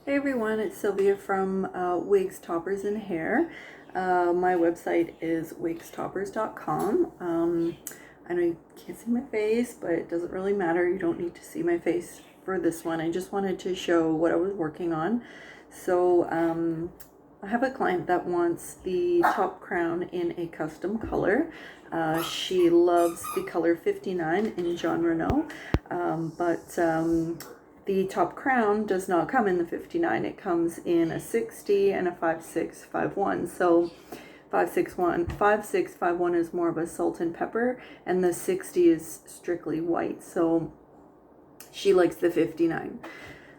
Hey everyone, it's Sylvia from Wigs, Toppers and Hair. My website is wigstoppers.com. I know you can't see my face, but it doesn't really matter. You don't need to see my face for this one. I just wanted to show what I was working on. So I have a client that wants the top crown in a custom color. She loves the color 59 in John Renault, but the top crown does not come in the 59. It comes in a 60 and a 5651. So 5651 is more of a salt and pepper, and the 60 is strictly white. So she likes the 59.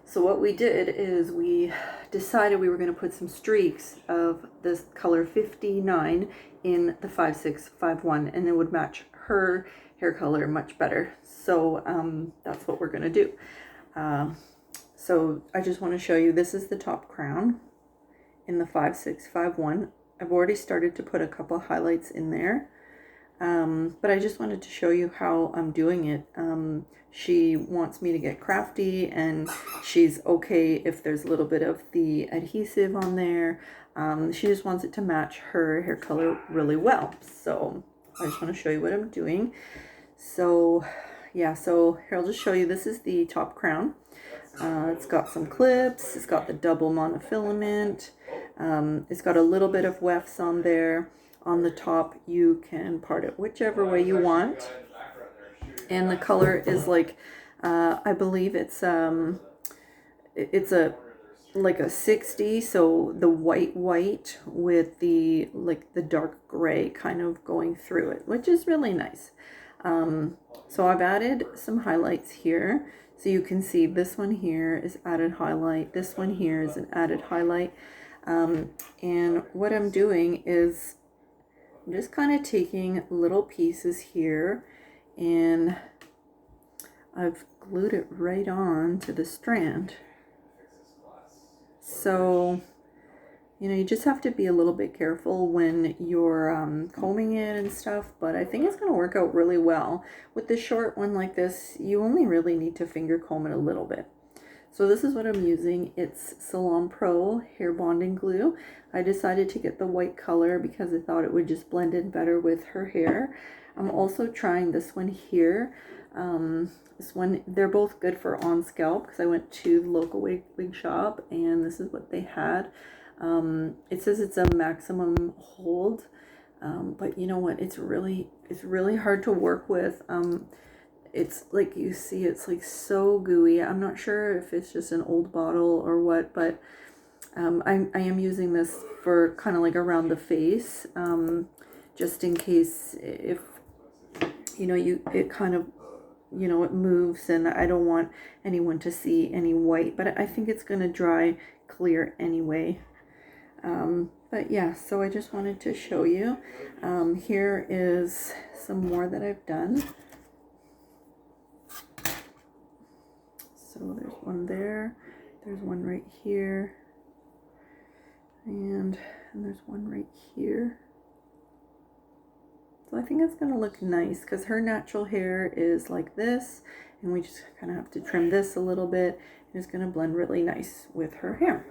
So what we did is we decided we were going to put some streaks of this color 59 in the 5651, and it would match her hair color much better. So that's what we're going to do. So I just want to show you, this is the top crown in the 5651. I've already started to put a couple highlights in there, but I just wanted to show you how I'm doing it. She wants me to get crafty, and she's okay if there's a little bit of the adhesive on there. She just wants it to match her hair color really well. So I just want to show you what I'm doing. So yeah, so here I'll just show you, this is the top crown. It's got some clips, it's got the double monofilament, it's got a little bit of wefts on there. On the top you can part it whichever way you want, and the color is like I believe it's a like a 60, so the white with the like the dark gray kind of going through it, which is really nice. So I've added some highlights here. So you can see this one here is added highlight. This one here is an added highlight. And what I'm doing is I'm just kind of taking little pieces here, and I've glued it right on to the strand. So you know, you just have to be a little bit careful when you're combing it and stuff, but I think it's going to work out really well. With the short one like this, you only really need to finger comb it a little bit. So this is what I'm using. It's Salon Pro hair bonding glue. I decided to get the white color because I thought it would just blend in better with her hair. I'm also trying this one here. This one, they're both good for on scalp because I went to the local wig shop and this is what they had. It says it's a maximum hold, but you know what, it's really hard to work with. It's like, you see, it's like so gooey. I'm not sure if it's just an old bottle or what, but I am using this for kind of like around the face, just in case if you know it kind of, you know, it moves and I don't want anyone to see any white, but I think it's gonna dry clear anyway. But yeah, so I just wanted to show you. Here is some more that I've done. So there's one there, there's one right here, and there's one right here. So I think it's gonna look nice because her natural hair is like this, and we just kind of have to trim this a little bit, and it's gonna blend really nice with her hair.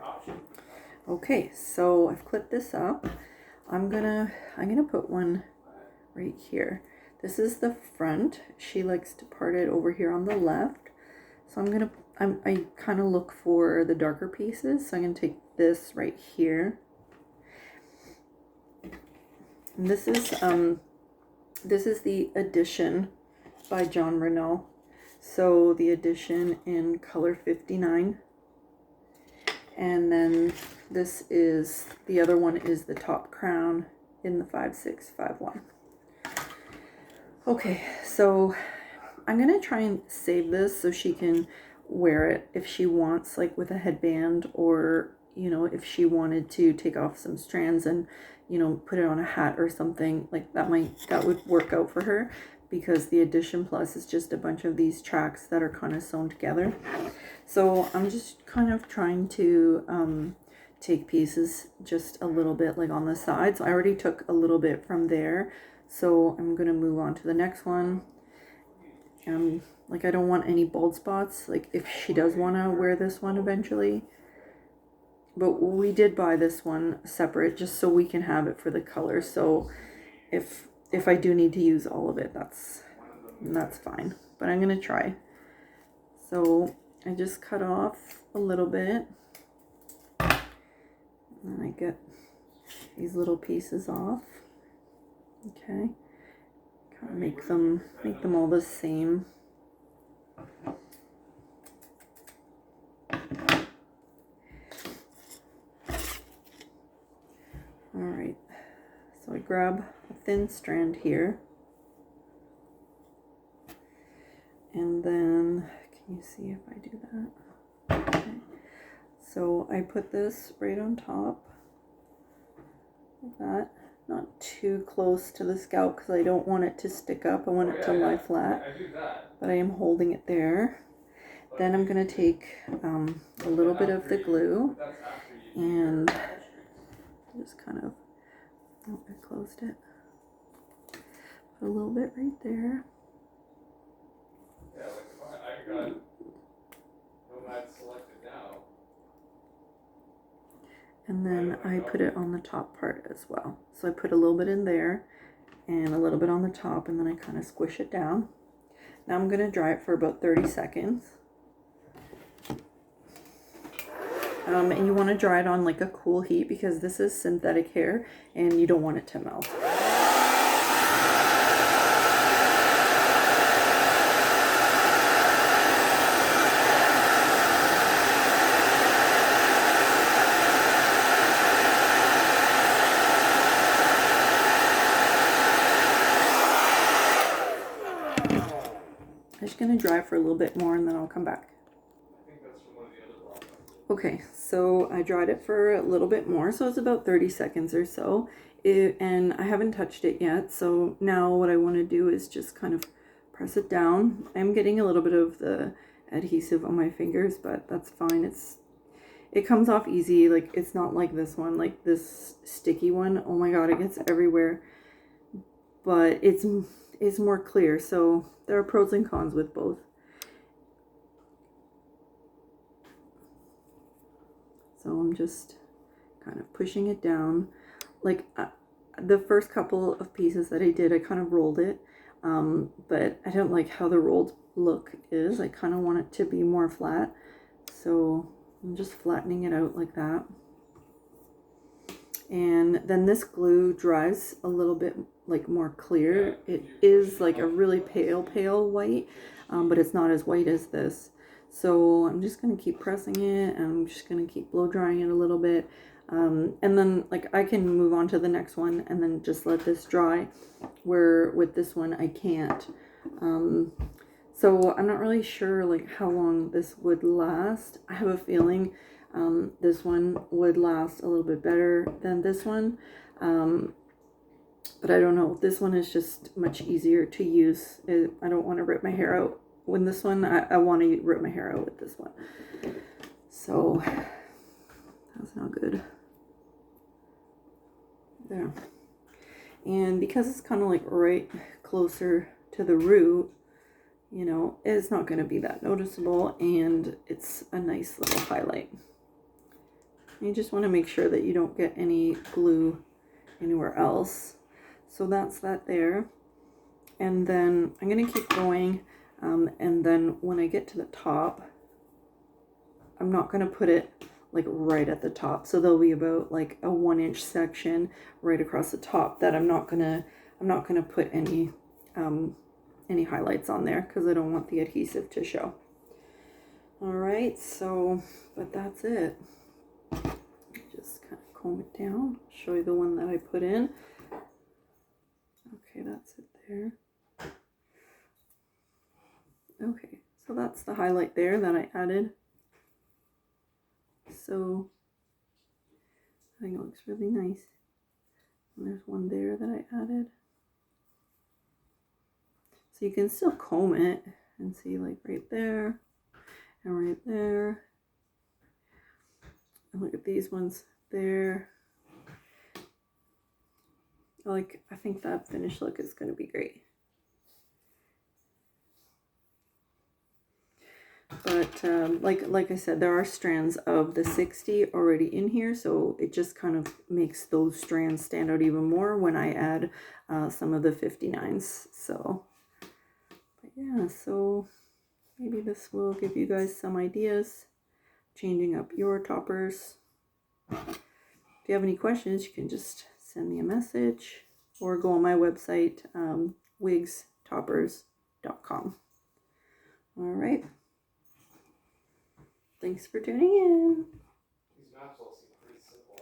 Okay, so I've clipped this up. I'm gonna put one right here. This is the front. She likes to part it over here on the left. So I kind of look for the darker pieces. So I'm gonna take this right here. And this is the Edition by John Renault. So the Edition in color 59. And then this is, the other one is the top crown in the 5651. Okay, so I'm gonna try and save this so she can wear it if she wants, like with a headband, or you know, if she wanted to take off some strands and, you know, put it on a hat or something like that, that would work out for her, because the Edition Plus is just a bunch of these tracks that are kind of sewn together. So I'm just kind of trying to take pieces just a little bit like on the sides. I already took a little bit from there, so I'm gonna move on to the next one. Like, I don't want any bald spots, like if she does want to wear this one eventually. but we did buy this one separate just so we can have it for the color. So if I do need to use all of it, that's fine. But I'm gonna try. So I just cut off a little bit, and I get these little pieces off. Okay, kind of make them all the same. All right, so I grab a thin strand here, and then can you see if I do that? Okay. So I put this right on top like that, not too close to the scalp because I don't want it to stick up. I want it to lie flat, but I am holding it there. Then I'm going to take a little bit of the glue and just kind of, oh, I closed it. Put a little bit right there. I got nomad selected now. And then I put it on the top part as well. So I put a little bit in there and a little bit on the top, and then I kind of squish it down. Now I'm going to dry it for about 30 seconds. And you want to dry it on like a cool heat because this is synthetic hair and you don't want it to melt. I'm just going to dry for a little bit more and then I'll come back. Okay, so I dried it for a little bit more, so it's about 30 seconds or so, and I haven't touched it yet. So now what I want to do is just kind of press it down. I'm getting a little bit of the adhesive on my fingers, but that's fine. It comes off easy. Like, it's not like this one, like this sticky one. Oh my god, it gets everywhere. But it's more clear, so there are pros and cons with both. So I'm just kind of pushing it down. Like the first couple of pieces that I did, I kind of rolled it, but I don't like how the rolled look is. I kind of want it to be more flat. So I'm just flattening it out like that. And then this glue dries a little bit like more clear. It is like a really pale white, but it's not as white as this. So I'm just going to keep pressing it, and I'm just going to keep blow drying it a little bit. And then like I can move on to the next one and then just let this dry, where with this one I can't. So I'm not really sure like how long this would last. I have a feeling this one would last a little bit better than this one. But I don't know. This one is just much easier to use. I don't want to rip my hair out. When this one, I want to rip my hair out with this one. So that's not good. There. And because it's kind of like right closer to the root, you know, it's not going to be that noticeable, and it's a nice little highlight. You just want to make sure that you don't get any glue anywhere else. So that's that there. And then I'm going to keep going. And then when I get to the top, I'm not going to put it like right at the top. So there'll be about like a 1-inch section right across the top that I'm not going to put any highlights on there because I don't want the adhesive to show. All right. So, but that's it. Just kind of comb it down, show you the one that I put in. Okay, that's it there. Okay, so that's the highlight there that I added. So I think it looks really nice. And there's one there that I added. So you can still comb it and see like right there and right there. And look at these ones there. I think that finished look is going to be great. But like I said, there are strands of the 60 already in here, so it just kind of makes those strands stand out even more when I add some of the 59s. So, but yeah, so maybe this will give you guys some ideas, changing up your toppers. If you have any questions, you can just send me a message or go on my website, wigstoppers.com. All right. Thanks for tuning in.